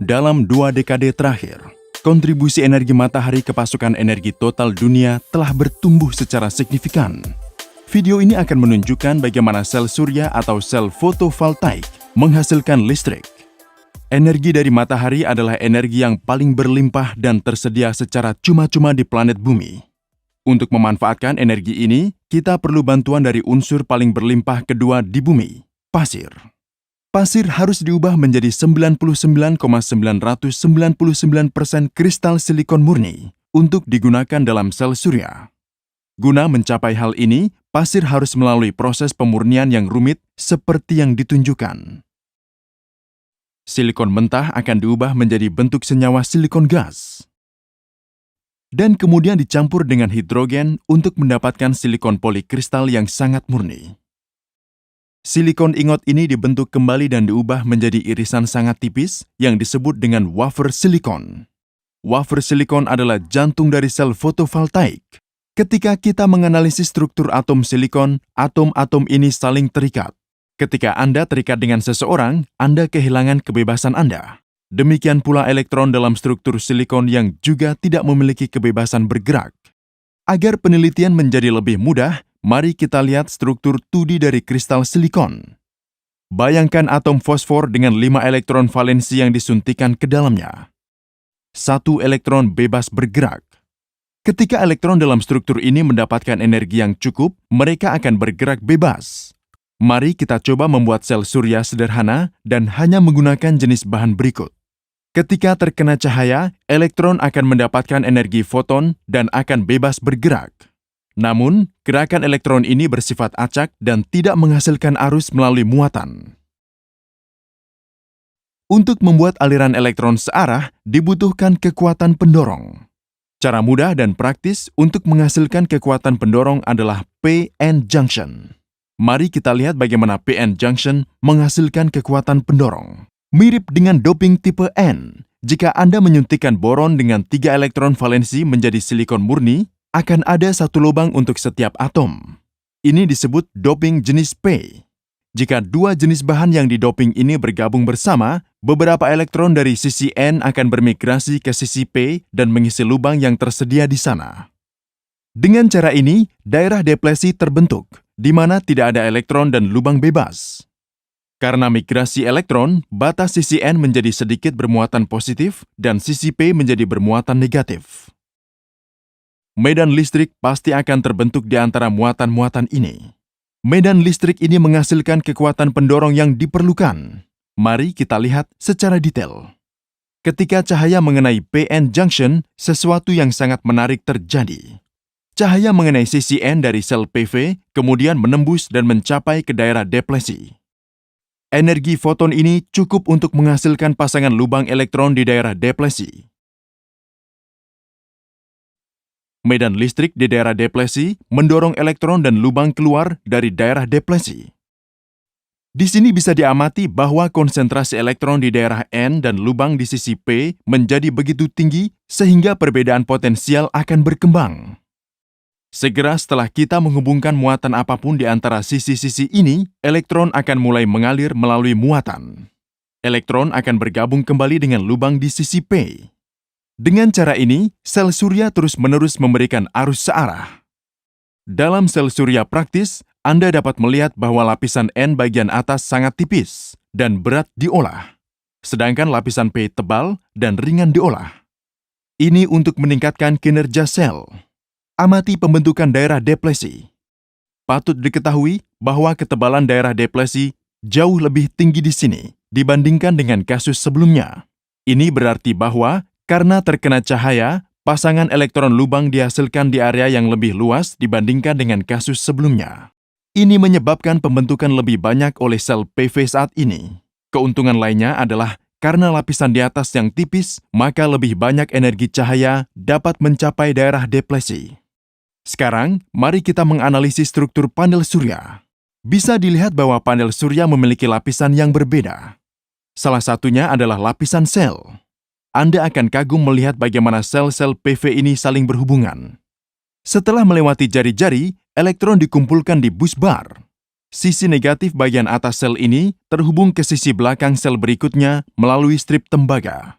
Dalam 2 dekade terakhir, kontribusi energi matahari ke pasokan energi total dunia telah bertumbuh secara signifikan. Video ini akan menunjukkan bagaimana sel surya atau sel fotovoltaik menghasilkan listrik. Energi dari matahari adalah energi yang paling berlimpah dan tersedia secara cuma-cuma di planet bumi. Untuk memanfaatkan energi ini, kita perlu bantuan dari unsur paling berlimpah kedua di bumi, pasir. Pasir harus diubah menjadi 99,999% kristal silikon murni untuk digunakan dalam sel surya. Guna mencapai hal ini, pasir harus melalui proses pemurnian yang rumit seperti yang ditunjukkan. Silikon mentah akan diubah menjadi bentuk senyawa silikon gas, dan kemudian dicampur dengan hidrogen untuk mendapatkan silikon polikristal yang sangat murni. Silikon ingot ini dibentuk kembali dan diubah menjadi irisan sangat tipis yang disebut dengan wafer silikon. Wafer silikon adalah jantung dari sel fotovoltaik. Ketika kita menganalisis struktur atom silikon, atom-atom ini saling terikat. Ketika Anda terikat dengan seseorang, Anda kehilangan kebebasan Anda. Demikian pula elektron dalam struktur silikon yang juga tidak memiliki kebebasan bergerak. Agar penelitian menjadi lebih mudah, mari kita lihat struktur 2D dari kristal silikon. Bayangkan atom fosfor dengan 5 elektron valensi yang disuntikan ke dalamnya. 1 elektron bebas bergerak. Ketika elektron dalam struktur ini mendapatkan energi yang cukup, mereka akan bergerak bebas. Mari kita coba membuat sel surya sederhana dan hanya menggunakan jenis bahan berikut. Ketika terkena cahaya, elektron akan mendapatkan energi foton dan akan bebas bergerak. Namun, gerakan elektron ini bersifat acak dan tidak menghasilkan arus melalui muatan. Untuk membuat aliran elektron searah, dibutuhkan kekuatan pendorong. Cara mudah dan praktis untuk menghasilkan kekuatan pendorong adalah P-N junction. Mari kita lihat bagaimana P-N junction menghasilkan kekuatan pendorong. Mirip dengan doping tipe N, jika Anda menyuntikkan boron dengan 3 elektron valensi menjadi silikon murni, akan ada 1 lubang untuk setiap atom. Ini disebut doping jenis P. Jika 2 jenis bahan yang didoping ini bergabung bersama, beberapa elektron dari sisi N akan bermigrasi ke sisi P dan mengisi lubang yang tersedia di sana. Dengan cara ini, daerah deplesi terbentuk, di mana tidak ada elektron dan lubang bebas. Karena migrasi elektron, batas sisi N menjadi sedikit bermuatan positif dan sisi P menjadi bermuatan negatif. Medan listrik pasti akan terbentuk di antara muatan-muatan ini. Medan listrik ini menghasilkan kekuatan pendorong yang diperlukan. Mari kita lihat secara detail. Ketika cahaya mengenai P-N junction, sesuatu yang sangat menarik terjadi. Cahaya mengenai sisi N dari sel PV, kemudian menembus dan mencapai ke daerah deplesi. Energi foton ini cukup untuk menghasilkan pasangan lubang elektron di daerah deplesi. Medan listrik di daerah deplesi mendorong elektron dan lubang keluar dari daerah deplesi. Di sini bisa diamati bahwa konsentrasi elektron di daerah N dan lubang di sisi P menjadi begitu tinggi sehingga perbedaan potensial akan berkembang. Segera setelah kita menghubungkan muatan apapun di antara sisi-sisi ini, elektron akan mulai mengalir melalui muatan. Elektron akan bergabung kembali dengan lubang di sisi P. Dengan cara ini, sel surya terus-menerus memberikan arus searah. Dalam sel surya praktis, Anda dapat melihat bahwa lapisan N bagian atas sangat tipis dan berat diolah, sedangkan lapisan P tebal dan ringan diolah. Ini untuk meningkatkan kinerja sel. Amati pembentukan daerah deplesi. Patut diketahui bahwa ketebalan daerah deplesi jauh lebih tinggi di sini dibandingkan dengan kasus sebelumnya. Ini berarti bahwa karena terkena cahaya, pasangan elektron lubang dihasilkan di area yang lebih luas dibandingkan dengan kasus sebelumnya. Ini menyebabkan pembentukan lebih banyak oleh sel PV saat ini. Keuntungan lainnya adalah karena lapisan di atas yang tipis, maka lebih banyak energi cahaya dapat mencapai daerah deplesi. Sekarang, mari kita menganalisis struktur panel surya. Bisa dilihat bahwa panel surya memiliki lapisan yang berbeda. Salah satunya adalah lapisan sel. Anda akan kagum melihat bagaimana sel-sel PV ini saling berhubungan. Setelah melewati jari-jari, elektron dikumpulkan di busbar. Sisi negatif bagian atas sel ini terhubung ke sisi belakang sel berikutnya melalui strip tembaga,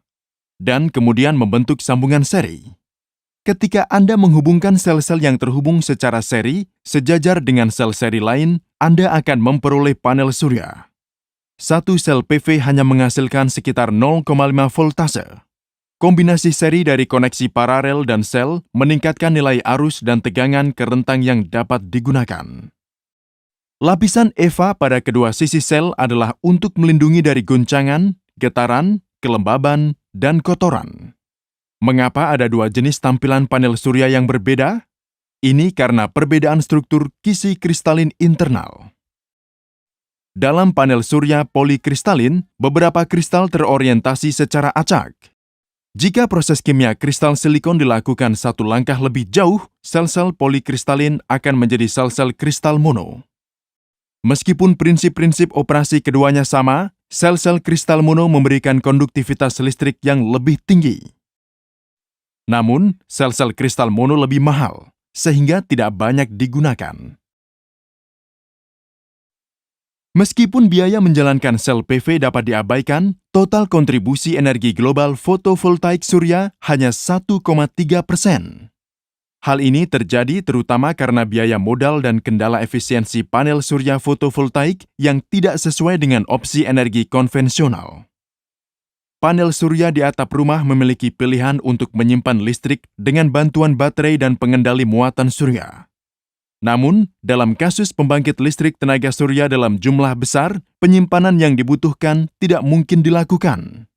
dan kemudian membentuk sambungan seri. Ketika Anda menghubungkan sel-sel yang terhubung secara seri, sejajar dengan sel seri lain, Anda akan memperoleh panel surya. Satu sel PV hanya menghasilkan sekitar 0,5 voltase. Kombinasi seri dari koneksi paralel dan sel meningkatkan nilai arus dan tegangan ke rentang yang dapat digunakan. Lapisan EVA pada kedua sisi sel adalah untuk melindungi dari guncangan, getaran, kelembaban, dan kotoran. Mengapa ada dua jenis tampilan panel surya yang berbeda? Ini karena perbedaan struktur kisi kristalin internal. Dalam panel surya polikristalin, beberapa kristal terorientasi secara acak. Jika proses kimia kristal silikon dilakukan satu langkah lebih jauh, sel-sel polikristalin akan menjadi sel-sel kristal mono. Meskipun prinsip-prinsip operasi keduanya sama, sel-sel kristal mono memberikan konduktivitas listrik yang lebih tinggi. Namun, sel-sel kristal mono lebih mahal, sehingga tidak banyak digunakan. Meskipun biaya menjalankan sel PV dapat diabaikan, total kontribusi energi global fotovoltaik surya hanya 1,3%. Hal ini terjadi terutama karena biaya modal dan kendala efisiensi panel surya fotovoltaik yang tidak sesuai dengan opsi energi konvensional. Panel surya di atap rumah memiliki pilihan untuk menyimpan listrik dengan bantuan baterai dan pengendali muatan surya. Namun, dalam kasus pembangkit listrik tenaga surya dalam jumlah besar, penyimpanan yang dibutuhkan tidak mungkin dilakukan.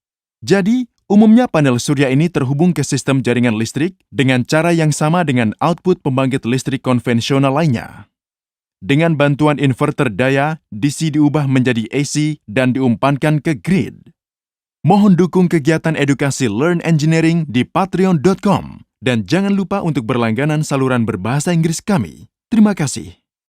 Jadi, umumnya panel surya ini terhubung ke sistem jaringan listrik dengan cara yang sama dengan output pembangkit listrik konvensional lainnya. Dengan bantuan inverter daya, DC diubah menjadi AC dan diumpankan ke grid. Mohon dukung kegiatan edukasi Learn Engineering di patreon.com dan jangan lupa untuk berlangganan saluran berbahasa Inggris kami. Terima kasih.